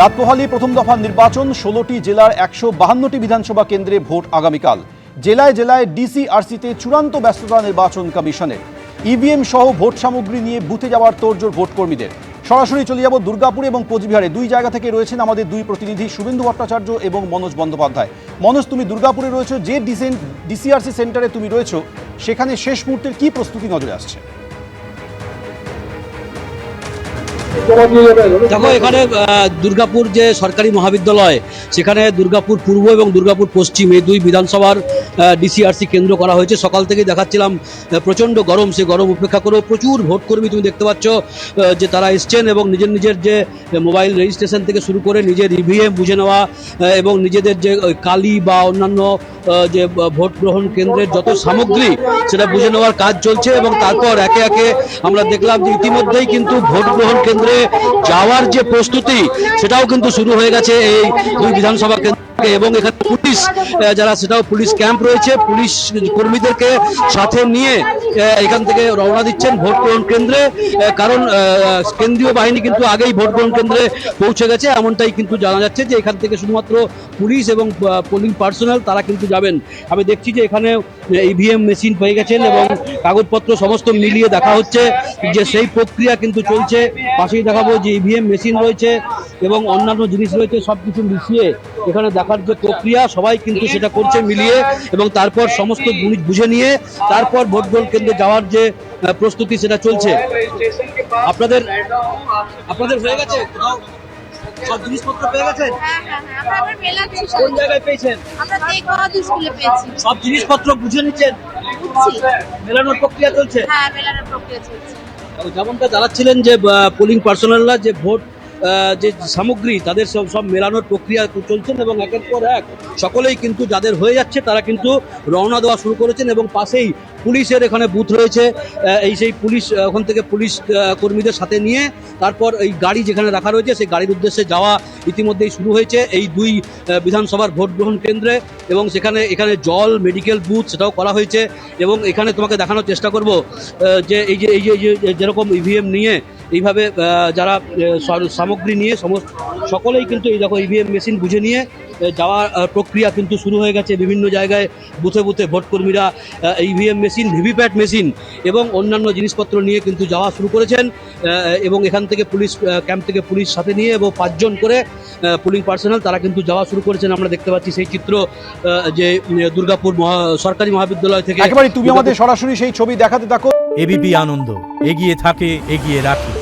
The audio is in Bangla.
রাত পোহালি প্রথম দফার নির্বাচন, 16টি জেলার 152টি বিধানসভা কেন্দ্রে ভোট আগামীকাল। জেলায় জেলায় ডিসিআরসিতে চূড়ান্ত ব্যস্ততা নির্বাচন কমিশনের। ইভিএম সহ ভোট সামগ্রী নিয়ে বুথে যাওয়ার তোড়জোড় ভোট কর্মীদের। সরাসরি চলে যাব দুর্গাপুর এবং কোচবিহারে। দুই জায়গা থেকে রয়েছেন আমাদের দুই প্রতিনিধি, শুভেন্দু ভট্টাচার্য এবং মনোজ বন্দ্যোপাধ্যায়। মনোজ, তুমি দুর্গাপুরে রয়েছো, যে ডিসিআরসি সেন্টারে তুমি রয়েছো সেখানে শেষ মুহূর্তের কি প্রস্তুতি নজরে আসছে? দেখো, এখানে দুর্গাপুর যে সরকারি মহাবিদ্যালয়, সেখানে দুর্গাপুর পূর্ব এবং দুর্গাপুর পশ্চিম এই দুই বিধানসভার ডিসিআরসি কেন্দ্র করা হয়েছে। সকাল থেকে দেখাচ্ছিলাম প্রচণ্ড গরম, সে গরম উপেক্ষা করেও প্রচুর ভোটকর্মী তুমি দেখতে পাচ্ছ যে তারা এসছেন এবং নিজের নিজের যে মোবাইল রেজিস্ট্রেশন থেকে শুরু করে নিজের ইভিএম বুঝে নেওয়া এবং নিজেদের যে কালি বা অন্যান্য যে ভোট গ্রহণ কেন্দ্রের যত সামগ্রী সেটা বুঝে নেওয়ার কাজ চলছে। এবং তারপর একে একে আমরা দেখলাম যে ইতিমধ্যেই কিন্তু ভোট গ্রহণ কেন্দ্রে যাওয়ার যে প্রস্তুতি সেটাও কিন্তু শুরু হয়ে গেছে এই দুই বিধানসভা কেন্দ্র। এবং এখানে পুলিশ যারা, সেটাও পুলিশ ক্যাম্প রয়েছে, পুলিশ কর্মীদেরকে সাথে নিয়ে এখান থেকে রওনা দিচ্ছেন ভোট গ্রহণ কেন্দ্রে। কারণ কেন্দ্রীয় বাহিনী কিন্তু আগেই ভোট গ্রহণ কেন্দ্রে পৌঁছে গেছে, এমনটাই কিন্তু জানা যাচ্ছে যে এখান থেকে শুধুমাত্র পুলিশ এবং পোলিং পার্সোনাল তারা কিন্তু যাবেন। আমি দেখছি যে এখানে ইভিএম মেশিন পেয়ে গেছেন এবং কাগজপত্র সমস্ত মিলিয়ে দেখা হচ্ছে যে সেই প্রক্রিয়া কিন্তু চলছে। পাশেই দেখাবো যে ইভিএম মেশিন রয়েছে এবং অন্যান্য জিনিস রয়েছে, সব কিছু মিশিয়ে এখানে দেখার যে প্রক্রিয়া সবাই কিন্তু সেটা করছে মিলিয়ে, এবং তারপর সমস্ত জিনিস বুঝে নিয়ে তারপর ভোট গ্রহণ কেন্দ্রে যাওয়ার যে প্রস্তুতি সেটা চলছে। আপনাদের হয়ে গেছে? সব জিনিসপত্র পেয়ে গেছেন? কোন জায়গায় পেয়েছেন? সব জিনিসপত্র বুঝে নিচ্ছেন? মেলানোর প্রক্রিয়া চলছে? যেমনটা জানাচ্ছিলেন যে পোলিং পার্সোনালরা যে ভোট যে সামগ্রী তাদের সব মেলানোর প্রক্রিয়া চলছেন এবং একের পর এক সকলেই কিন্তু যাদের হয়ে যাচ্ছে তারা কিন্তু রওনা দেওয়া শুরু করেছেন। এবং পাশেই পুলিশের এখানে বুথ রয়েছে, এই সেই পুলিশ ওখান থেকে পুলিশ কর্মীদের সাথে নিয়ে তারপর এই গাড়ি যেখানে রাখা রয়েছে সেই গাড়ির উদ্দেশ্যে যাওয়া ইতিমধ্যেই শুরু হয়েছে এই দুই বিধানসভার ভোট গ্রহণ কেন্দ্রে। এবং এখানে জল, মেডিকেল বুথ সেটাও করা হয়েছে। এবং এখানে তোমাকে দেখানোর চেষ্টা করব যে এই যে যেরকম ইভিএম নিয়ে এইভাবে যারা সামগ্রী নিয়ে সকলেই কিন্তু এই দেখো ইভিএম মেশিন বুঝে নিয়ে যাওয়ার প্রক্রিয়া কিন্তু শুরু হয়ে গেছে। বিভিন্ন জায়গায় বুথে বুথে ভোটকর্মীরা ইভিএম মেশিন, ভিভিপ্যাট মেশিন এবং অন্যান্য জিনিসপত্র নিয়ে কিন্তু যাওয়া শুরু করেছেন। এবং এখান থেকে পুলিশ ক্যাম্প থেকে পুলিশ সাথে নিয়ে এবং 5 জন করে পোলিং পার্সোনাল তারা কিন্তু যাওয়া শুরু করেছেন। আমরা দেখতে পাচ্ছি সেই চিত্র যে দুর্গাপুর সরকারি মহাবিদ্যালয় থেকে। একেবারে তুমি আমাদের সরাসরি সেই ছবি দেখাতে থাকো। এবিপি আনন্দ এগিয়ে থাকে, এগিয়ে রাখে।